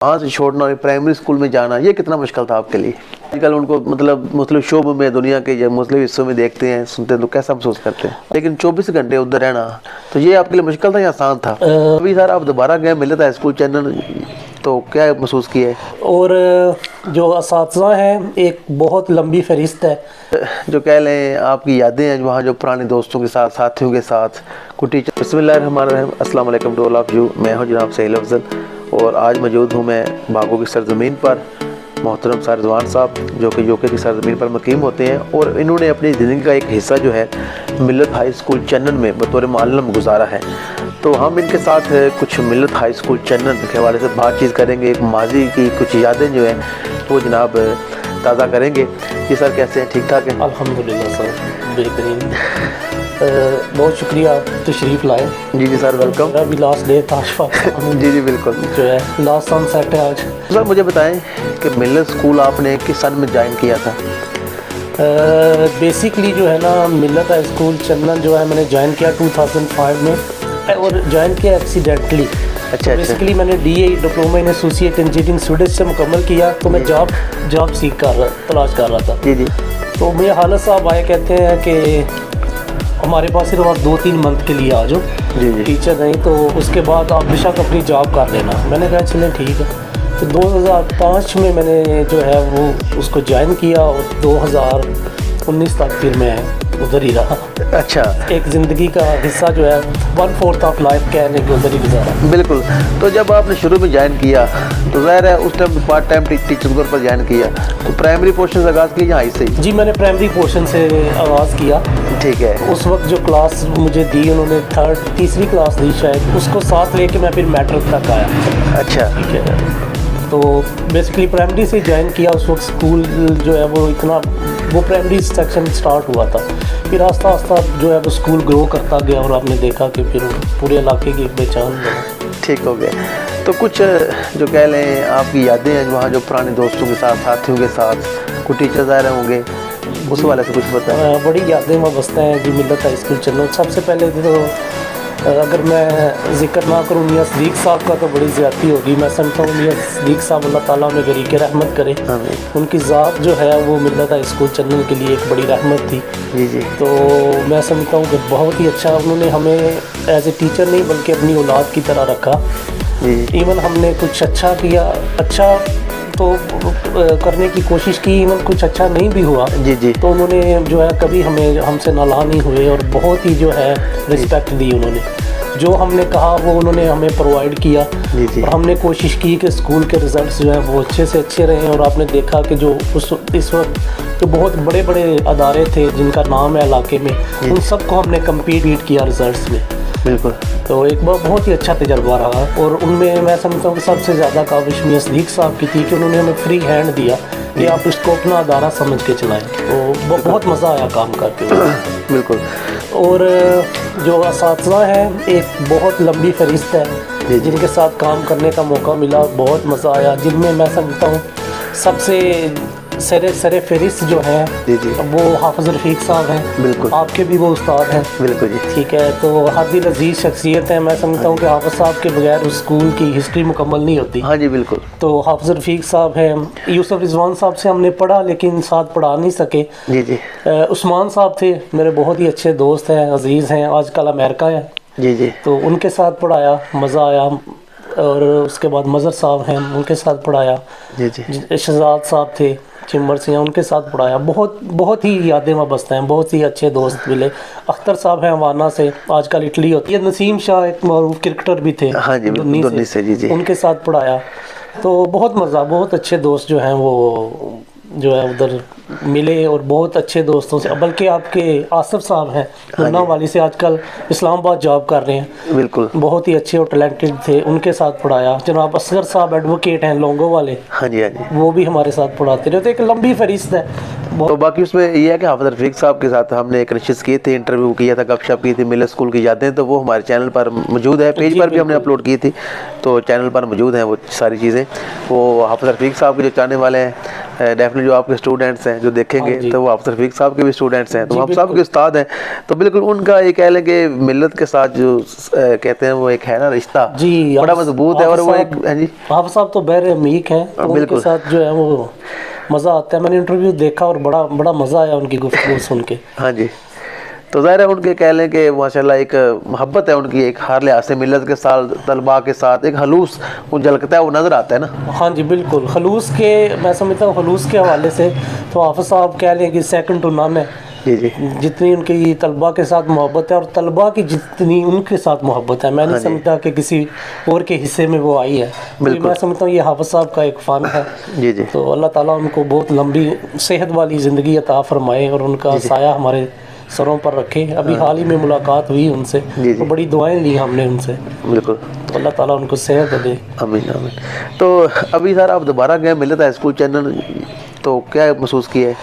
वहाँ से छोड़ना और प्राइमरी स्कूल में जाना, ये कितना मुश्किल था आपके लिए? आजकल उनको मतलब मुस्लिम शोबों में, दुनिया के या मुस्लिम हिस्सों में देखते हैं, सुनते हैं तो कैसा महसूस करते हैं, लेकिन 24 घंटे उधर रहना, तो ये आपके लिए मुश्किल था या आसान था? अभी सर आप दोबारा गए, मिलता है स्कूल चैनल, तो क्या महसूस किया? और जो असातिज़ा हैं, एक बहुत लंबी फहरिस्त है। जो कह लें आपकी यादें हैं वहाँ, जो पुराने दोस्तों के साथ, साथियों के साथ, कुछ टीचर। बिस्मिल्लाहिर्रहमानिर्रहीम, अस्सलाम वालेकुम टू ऑल ऑफ यू। मैं हूँ जनाब सहील अफजल और आज मौजूद हूँ मैं बागों की सरजमीन पर। मोहतरम सर रिजवान साहब जो कि यूके की सरजमीन पर मुकीम होते हैं और इन्होंने अपनी ज़िंदगी का एक हिस्सा जो है मिल्लत हाई स्कूल चन्नन में बतौर मुअल्लिम गुजारा है। तो हम इनके साथ कुछ मिल्लत हाई स्कूल चन्नन के हवाले से बातचीत करेंगे, एक माजी की कुछ यादें जो हैं वो जनाब ताज़ा करेंगे। जी सर, कैसे हैं? ठीक ठाक हैं? अल्हम्दुलिल्लाह सर, बेहतरीन। बहुत शुक्रिया आप तशरीफ़ लाए। जी जी सर, वेलकम। मेरा भी लास्ट डे था आज। जी जी बिल्कुल, जो है लास्ट सनसेट है आज। सर मुझे बताएं कि मिल्लत स्कूल आपने किस सन में ज्वाइन किया था? बेसिकली जो है ना, मिल्लत हाई स्कूल चन्नन जो है मैंने ज्वाइन किया 2005 में और ज्वाइन किया एक्सीडेंटली। अच्छा। बेसिकली मैंने DA diploma in associate engineering students से मुकम्मल किया, तो मैं जॉब तलाश कर रहा था। जी जी। तो मुझे हालत साहब आए, कहते हैं कि हमारे पास सिर्फ आप 2-3 मंथ के लिए आ जाओ, जी जी, टीचर नहीं, तो उसके बाद आप बेशक अपनी जॉब कर लेना। मैंने कहा चलें ठीक है। तो 2005 में मैंने जो है वो उसको ज्वाइन किया और 2019 तक फिर मैं उधर ही रहा। अच्छा। एक ज़िंदगी का हिस्सा जो है 1/4 ऑफ लाइफ कहने के उधर ही गुजारा। बिल्कुल। तो जब आपने शुरू में ज्वाइन किया तो ज़ाहिर है उस टाइम पार्ट टाइम टीचर के तौर पर ज्वाइन किया, तो प्राइमरी पोर्शन से आगाज़ किया हाई से? जी, मैंने प्राइमरी पोर्शन से आगाज़ किया। ठीक है। उस वक्त जो क्लास मुझे दी उन्होंने तीसरी क्लास दी शायद, उसको साथ लेके मैं फिर मैट्रिक तक आया। अच्छा। ठीक है। तो बेसिकली प्राइमरी से ज्वाइन किया। उस वक्त स्कूल जो है वो प्राइमरी सेक्शन स्टार्ट हुआ था, फिर आस्ता आस्ता जो है वो स्कूल ग्रो करता गया और आपने देखा कि फिर पूरे इलाके की पहचान बना। ठीक हो गया। तो कुछ जो कह लें आपकी यादें हैं वहाँ, जो पुराने दोस्तों के साथ, साथियों के साथ, कुछ टीचर ज़ाहिर होंगे, उस वाले से कुछ बताएं। बड़ी यादें वाबस्ता हैं जी मिल्लत हाई स्कूल चन्नन। सबसे पहले तो अगर मैं जिक्र ना करूँ मियां सदीक साहब का तो बड़ी ज़्यादती होगी। मैं समझता हूँ मियां सदीक साहब अल्लाह ताला उन्हें गरीक रहमत करे। उनकी ज़ात जो है वो मिल्लत हाई स्कूल चन्नन के लिए एक बड़ी रहमत थी। जी जी। तो मैं समझता हूँ कि बहुत ही अच्छा उन्होंने हमें एज ए टीचर नहीं बल्कि अपनी औलाद की तरह रखा। इवन हमने कुछ अच्छा किया, अच्छा तो करने की कोशिश की, इवन कुछ अच्छा नहीं भी हुआ जी जी, तो उन्होंने जो है कभी हमसे नालां नहीं हुए और बहुत ही जो है रिस्पेक्ट दी उन्होंने। जो हमने कहा वो उन्होंने हमें प्रोवाइड किया। जी जी। और हमने कोशिश की कि स्कूल के रिज़ल्ट्स जो हैं वो अच्छे से अच्छे रहे। और आपने देखा कि जो इस वक्त जो बहुत बड़े बड़े अदारे थे जिनका नाम है इलाके में, उन सबको हमने कम्पीट किया रिज़ल्ट्स में। बिल्कुल। तो एक बहुत ही अच्छा तजर्बा रहा और उनमें मैं समझता हूँ कि सबसे ज़्यादा काविश मियां सदीक साहब की थी कि उन्होंने हमें फ्री हैंड दिया कि आप इसको अपना अदारा समझ के चलाएं। तो बहुत मज़ा आया काम करके। बिल्कुल। और जो असातिज़ा हैं, एक बहुत लंबी फहरिस्त है जिनके साथ काम करने का मौका मिला, बहुत मज़ा आया। जिनमें मैं समझता हूँ सबसे सरे फहरिस्त जो है जी जी वो हाफिज़ रफ़ीक साहब हैं। बिल्कुल। आपके भी वो उस्ताद हैं। बिल्कुल जी। ठीक है। तो हद दिल अजीज़ शख्सियत है। मैं समझता हूँ कि हाफिज़ साहब के बगैर उस स्कूल की हिस्ट्री मुकम्मल नहीं होती। हाँ जी बिल्कुल। तो हाफिज़ रफ़ीक साहब हैं। यूसुफ रिजवान साहब से हमने पढ़ा लेकिन साथ पढ़ा नहीं सके। जी जी। उस्मान साहब थे मेरे बहुत ही अच्छे दोस्त हैं, अजीज़ हैं, आजकल अमेरिका है। जी जी। तो उनके साथ पढ़ाया, मज़ा आया। और उसके बाद मज़र साहब हैं, उनके साथ पढ़ाया। जी जी। शहजाद साहब थे चिम्बर से, उनके साथ पढ़ाया। बहुत ही यादें वाबस्ता हैं, बहुत ही अच्छे दोस्त मिले। अख्तर साहब हैं हवाना से, आजकल इटली होती है। नसीम शाह एक मरूफ क्रिकेटर भी थे। हाँ जी, दुन्नी से। जी जी। उनके साथ पढ़ाया। तो बहुत मज़ा, बहुत अच्छे दोस्त जो हैं वो जो है उधर मिले और बहुत अच्छे दोस्तों से। बल्कि आपके आसिफ साहब हैं मुन्ना वाली से, आजकल इस्लामाबाद जॉब कर रहे हैं। बिल्कुल। बहुत ही अच्छे और टैलेंटेड थे, उनके साथ पढ़ाया। जनाब असगर साहब एडवोकेट हैं लोंगो वाले, हाँ जी हाँ जी, वो भी हमारे साथ पढ़ाते रहे। तो एक लंबी फहरिस्त है। तो बाकी उसमें ये है कि हाफिज रफीक साहब के साथ हमने एक नशिश की थी, इंटरव्यू किया था, गपशप की थी, मिलत स्कूल की यादें, तो वो हमारे चैनल पर मौजूद है, पेज पर भी हमने अपलोड की थी, तो चैनल पर मौजूद हैं वो सारी चीज़ें। वो हाफिज रफीक साहब के जो चाहने वाले हैं, डेफिनेटली जो आपके स्टूडेंट्स हैं जो देखेंगे तो वो हाफिज रफीक साहब के भी स्टूडेंट्स हैं, तो आप साहब के उस्ताद हैं, तो बिल्कुल उनका ये कह लें कि मिलत के साथ जो कहते हैं वो एक है ना रिश्ता जी, बड़ा मजबूत है, और वो एक है जी हाफिज साहब तो बहरे अमीक हैं, तो उनके साथ जो है वो मज़ा आता है। मैंने इंटरव्यू देखा और बड़ा बड़ा मज़ा आया उनकी गुफ्तगू सुन के। हाँ जी, तो ज़ाहिर है उनके कह लें कि माशाल्लाह एक मोहब्बत है उनकी, एक हर लिहाज से मिलत के साथ तलबा के साथ एक खलूस वो झलकता है, वो नज़र आता है ना। हाँ जी बिल्कुल, खलूस के मैं समझता हूँ खलूस के हवाले से तो हाफिज साहब कह लें कि सेकंड टू नन है। जी जी, जितनी उनकी तलबा के साथ मोहब्बत है और तलबा की जितनी उनके साथ मोहब्बत है, मैं नहीं समझता कि किसी और के हिस्से में वो आई है। तो मैं समझता हूँ ये हाफिज साहब का एक फ़न है। जी जी, तो अल्लाह ताला उनको बहुत लंबी सेहत वाली ज़िंदगी अता फरमाए और उनका साया हमारे सरों पर रखे। अभी हाल ही में मुलाकात हुई उनसे, तो बड़ी दुआएं ली हमने उनसे। बिल्कुल, तो अल्लाह ताला उनको सेहत दे। आमीन आमीन। तो अभी सर आप दोबारा गए मिलत हाई स्कूल चैनल, तो क्या महसूस किया है?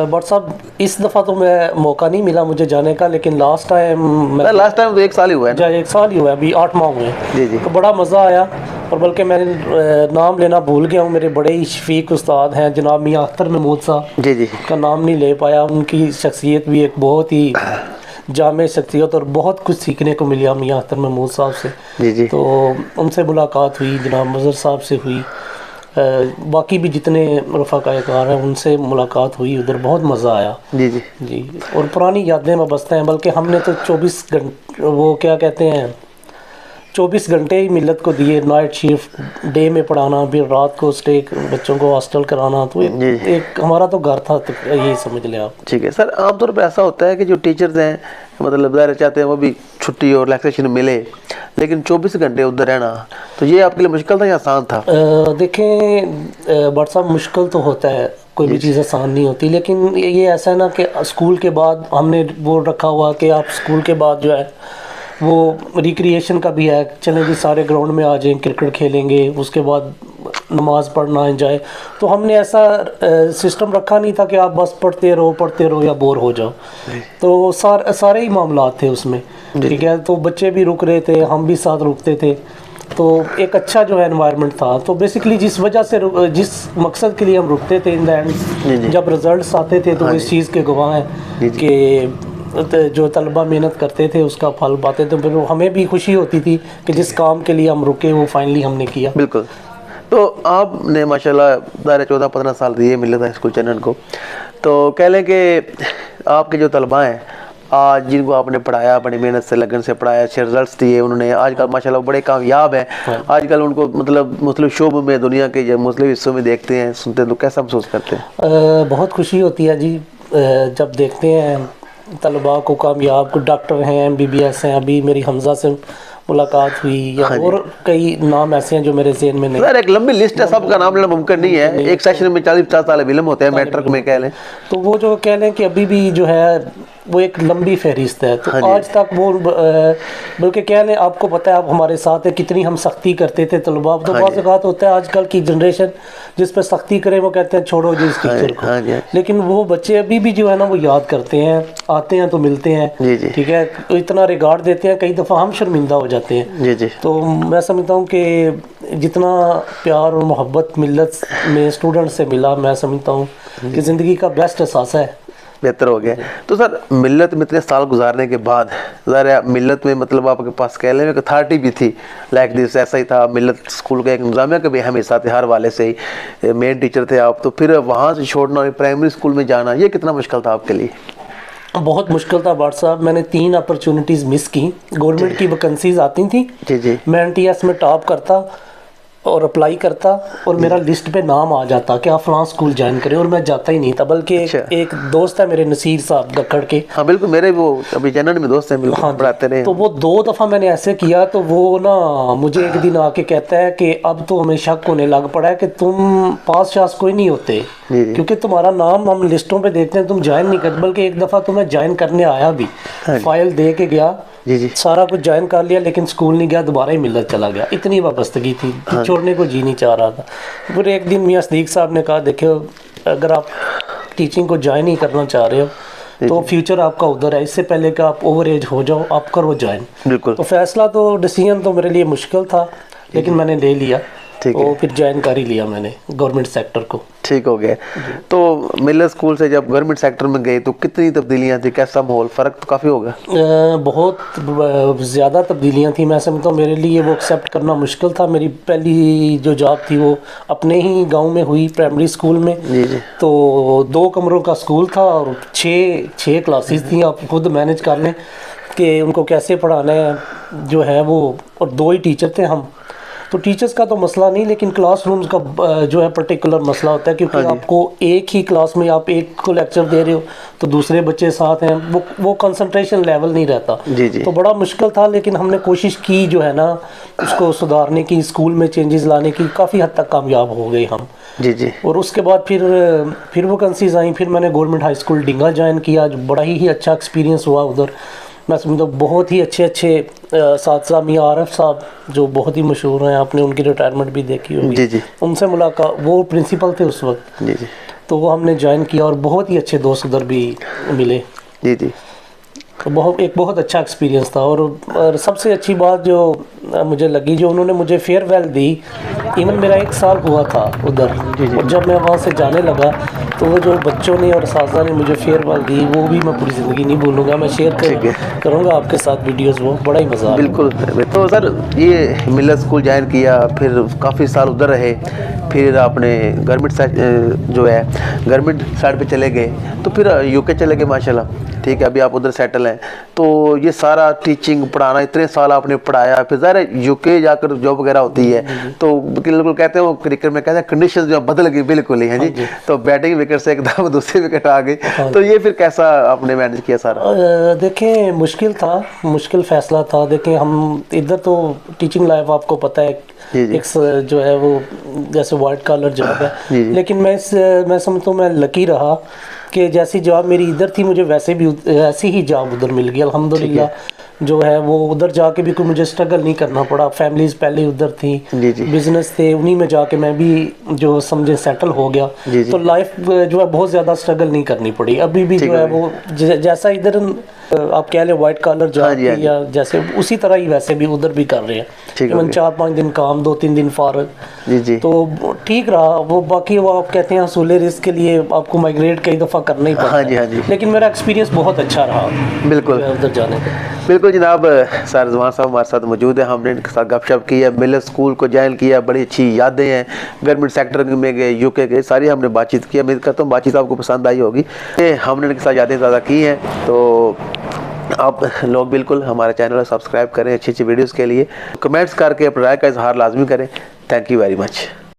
बट साहब इस दफ़ा तो मैं मौका नहीं मिला मुझे जाने का, लेकिन लास्ट टाइम तो 1 साल ही हुआ है ना? 1 साल ही हुआ है, अभी 8 माह हुए हैं। जी जी, तो बड़ा मज़ा आया, और बल्कि मैंने नाम लेना भूल गया हूँ, मेरे बड़े ही शफीक उस्ताद हैं जनाब मियाँ अख्तर महमूद साहब, जी जी, का नाम नहीं ले पाया। उनकी शख्सियत भी एक बहुत ही जामे शख्सियत और बहुत कुछ सीखने को मिला मियाँ अख्तर महमूद साहब से। जी जी, तो उनसे मुलाकात हुई, जनाब मज़र साहब से हुई, बाकी भी जितने रफ़ाक़ाकार हैं उनसे मुलाकात हुई, उधर बहुत मज़ा आया। जी जी, जी, और पुरानी यादें में बसते हैं। बल्कि हमने तो 24 घंटे वो क्या कहते हैं 24 घंटे ही मिलत को दिए, नाइट शिफ्ट, डे में पढ़ाना, फिर रात को स्टे बच्चों को हॉस्टल कराना, तो एक हमारा तो घर था, तो यही समझ लें आप। ठीक है सर, आमतौर पर ऐसा होता है कि जो टीचर्स हैं मतलब ज़ाहिर चाहते हैं वो भी छुट्टी और रिलैक्सेशन मिले, लेकिन 24 घंटे उधर रहना, तो ये आपके लिए मुश्किल था या आसान था? देखें बट साहब, मुश्किल तो होता है, कोई भी चीज़ आसान नहीं होती, लेकिन ये ऐसा है ना कि स्कूल के बाद हमने वो रखा हुआ कि आप स्कूल के बाद जो है वो रिक्रिएशन का भी है, चलें जी सारे ग्राउंड में आ जाएं, क्रिकेट खेलेंगे, उसके बाद नमाज़ पढ़ना एंजॉय। तो हमने ऐसा सिस्टम रखा नहीं था कि आप बस पढ़ते रहो या बोर हो जाओ। तो सारे ही मामला थे उसमें, ठीक है। तो बच्चे भी रुक रहे थे, हम भी साथ रुकते थे, तो एक अच्छा जो है एनवायरनमेंट था। तो बेसिकली जिस वजह से जिस मकसद के लिए हम रुकते थे, इन द एंड जब रिजल्ट्स आते थे तो इस चीज़ के गवाह हैं कि जो तलबा मेहनत करते थे उसका फल पाते थे। फिर हमें भी खुशी होती थी कि जिस काम के लिए हम रुके वो फाइनली हमने किया। बिल्कुल। तो आपने माशाल्लाह 14-15 साल दिए मिलत हाई स्कूल चैनल को, तो कह लें कि आपके जो तलबा हैं आज जिनको आपने पढ़ाया, बड़ी मेहनत से लगन से पढ़ाया, अच्छे रिजल्ट्स दिए उन्होंने, आजकल माशाल्लाह बड़े कामयाब हैं। आजकल उनको मतलब मुख्तलिफ शोबों में दुनिया के जब मुख्तलिफ हिस्सों में देखते हैं, सुनते हैं, तो कैसा महसूस करते हैं? बहुत खुशी होती है जी जब देखते हैं तलबा को कामयाब, को डॉक्टर हैं, MBBS हैं। अभी मेरी हमजा से मुलाकात हुई, या और कई नाम ऐसे हैं जो मेरे ज़हन में नहीं। सर एक लंबी लिस्ट है, सबका नाम लेना मुमकिन नहीं है, एक सेशन में 40-50 साल इल्म होते हैं मैट्रिक में कह लें, तो वो जो कह लें कि अभी भी जो है वो एक लंबी फहरिस्त है। तो आज तक वो बल्कि कह लें, आपको पता है आप हमारे साथ है कितनी हम सख्ती करते थे तलबा। तो बहुत बात होता है आजकल की जनरेशन जिस पर सख्ती करे वो कहते हैं छोड़ो जी इस टीचर को, लेकिन वो बच्चे अभी भी जो है ना वो याद करते हैं, आते हैं तो मिलते हैं, ठीक है, इतना रिगार्ड देते हैं, कई दफ़ा हम शर्मिंदा हो जाते हैं। जी जी। तो मैं समझता हूँ कि जितना प्यार और मोहब्बत मिलत में स्टूडेंट से मिला, मैं समझता हूँ कि ज़िंदगी का बेस्ट एहसास है, बेहतर हो गया। तो सर मिलत में इतने साल गुजारने के बाद ज़रा मिलत में मतलब आपके पास कह लें अथॉरिटी भी थी, लाइक दिस ऐसा ही था, मिलत स्कूल का एक इंतजामिया का भी हमेशा थे, हर वाले से ही मेन टीचर थे आप, तो फिर वहाँ से छोड़ना प्राइमरी स्कूल में जाना ये कितना मुश्किल था आपके लिए? बहुत मुश्किल था बाट साहब। मैंने 3 अपॉर्चुनिटीज़ मिस की। गवर्नमेंट की वैकेंसीज आती थी जी जी, मैं NTS में टॉप करता और अप्लाई करता और मेरा लिस्ट पे नाम आ जाता कि आप फलां स्कूल ज्वाइन करें, और मैं जाता ही नहीं था। बल्कि एक दोस्त है मेरे नसीर साहब दक्कड़ के, हाँ बिल्कुल, मेरे वो अभी चैनल में दोस्त हैं, बिल्कुल हाँ, पढ़ाते रहे। तो वो 2 दफ़ा मैंने ऐसे किया, तो वो ना मुझे एक दिन आके कहता है कि अब तो हमें शक होने लग पड़ा है कि तुम पास शास कोई नहीं होते, क्योंकि तुम्हारा नाम हम लिस्टों पे देखते हैं, तुम ज्वाइन नहीं करते। बल्कि एक दफ़ा तो मैं ज्वाइन करने आया भी, फाइल दे के गया, जी जी, सारा कुछ ज्वाइन कर लिया, लेकिन स्कूल नहीं गया, दोबारा ही मिलत चला गया। इतनी वाबस्तगी थी, छोड़ने को जी नहीं चाह रहा था। फिर एक दिन मियाँ सदीक साहब ने कहा देखो अगर आप टीचिंग को ज्वाइन ही करना चाह रहे हो तो फ्यूचर आपका उधर है, इससे पहले कि आप ओवर एज हो जाओ आप करो ज्वाइन। बिल्कुल। तो फैसला तो डिसीजन तो मेरे लिए मुश्किल था लेकिन मैंने ले लिया, तो फिर ज्वाइन कर ही लिया मैंने गवर्नमेंट सेक्टर को। ठीक हो गया। तो मिलर स्कूल से जब गवर्नमेंट सेक्टर में गए तो कितनी तब्दीलियां थी, कैसा माहौल, फ़र्क तो काफ़ी होगा? बहुत ज़्यादा तब्दीलियां थी। मैं समझता हूँ मेरे लिए वो एक्सेप्ट करना मुश्किल था। मेरी पहली जो जॉब थी वो अपने ही गांव में हुई, प्राइमरी स्कूल में। जी जी। तो 2 कमरों का स्कूल था और 6 क्लासेस थी। आप खुद मैनेज कर लें कि उनको कैसे पढ़ाना है जो है वो, और 2 ही टीचर थे हम। तो टीचर्स का तो मसला नहीं, लेकिन क्लासरूम्स का जो है पर्टिकुलर मसला होता है, क्योंकि आपको एक ही क्लास में आप एक को लेक्चर दे रहे हो तो दूसरे बच्चे साथ हैं, वो कंसंट्रेशन लेवल नहीं रहता। जी जी। तो बड़ा मुश्किल था, लेकिन हमने कोशिश की जो है ना उसको सुधारने की, स्कूल में चेंजेस लाने की, काफ़ी हद तक कामयाब हो गए हम। जी जी। और उसके बाद फिर वो कंसीज आई, फिर मैंने गवर्नमेंट हाई स्कूल डिंगा ज्वाइन किया, जो बड़ा ही अच्छा एक्सपीरियंस हुआ उधर। मैं समझता हूँ बहुत ही अच्छे साथी मियां आरिफ साहब जो बहुत ही मशहूर हैं, आपने उनकी रिटायरमेंट भी देखी होगी। जी जी। उनसे मुलाकात, वो प्रिंसिपल थे उस वक्त। जी जी। तो वो हमने ज्वाइन किया और बहुत ही अच्छे दोस्त उधर भी मिले। जी जी। तो बहुत अच्छा एक्सपीरियंस था। और सबसे अच्छी बात जो मुझे लगी, जो उन्होंने मुझे फेयरवेल दी, इवन मेरा 1 साल हुआ था उधर। और जब मैं वहाँ से जाने लगा तो वो जो बच्चों ने और साजा ने मुझे फेयरवेल दी, वो भी मैं पूरी ज़िंदगी नहीं भूलूंगा। मैं शेयर करूँगा आपके साथ वीडियोस, वो बड़ा ही मज़ा आया। बिल्कुल। तो सर ये मिलर स्कूल ज्वाइन किया, फिर काफ़ी साल उधर रहे, फिर आपने गवर्नमेंट जो है गवर्नमेंट साइड पे चले गए, तो फिर यूके चले गए माशाल्लाह। ठीक है, अभी आप उधर सेटल हैं। तो ये सारा टीचिंग पढ़ाना, इतने साल आपने पढ़ाया, फिर ज़ाहिर है यूके जाकर जॉब वगैरह होती है तो बिल्कुल कहते हैं वो क्रिकेट में कहते हैं कंडीशन जो बदल गई बिल्कुल ही। है जी। तो बैटिंग विकेट से एकदम दूसरी विकेट आ गई। तो ये फिर कैसा आपने मैनेज किया सारा? देखें मुश्किल था, मुश्किल फ़ैसला था। देखें हम इधर तो टीचिंग लाइफ आपको पता है एक जो है वो जैसे वाइट कॉलर जॉब है, लेकिन मैं समझता हूँ मैं लकी रहा कि जैसी जॉब मेरी इधर थी मुझे वैसे भी ऐसी ही जॉब उधर मिल गई अल्हम्दुलिल्लाह। जो है वो उधर जाके भी कोई मुझे स्ट्रगल नहीं करना पड़ा। फैमिलीज पहले उधर थी, बिजनेस थे, उन्हीं में जाके मैं भी जो समझे सेटल हो गया। तो लाइफ जो है बहुत ज़्यादा स्ट्रगल नहीं करनी पड़ी। अभी भी जो है वो जैसा इधर आप कह लें वाइट कॉलर जॉब या जैसे उसी तरह ही वैसे भी उधर भी कर रहे हैं। 4-5 दिन काम, 2-3 दिन फारग, तो ठीक रहा वो। बाकी वो आप कहते हैं हसूले रिस्क के लिए आपको माइग्रेट कई दफ़ा करना ही पड़ता है। लेकिन मेरा एक्सपीरियंस बहुत अच्छा रहा बिल्कुल उधर जाने का। बिल्कुल जनाब, सर रिजवान साहब हमारे साथ मौजूद है। हमने इनके साथ गपशप की है, मिलर स्कूल को ज्वाइन किया, बड़ी अच्छी यादें हैं, गवर्नमेंट सेक्टर में गए, यूके गए, सारी हमने बातचीत की। उम्मीद करता हूँ बातचीत आपको पसंद आई होगी। हमने इनके साथ यादें ज़्यादा की हैं। तो आप लोग बिल्कुल हमारे चैनल को सब्सक्राइब करें अच्छी वीडियोज़ के लिए, कमेंट्स करके अपनी राय का इजहार लाजमी करें। Thank you very much.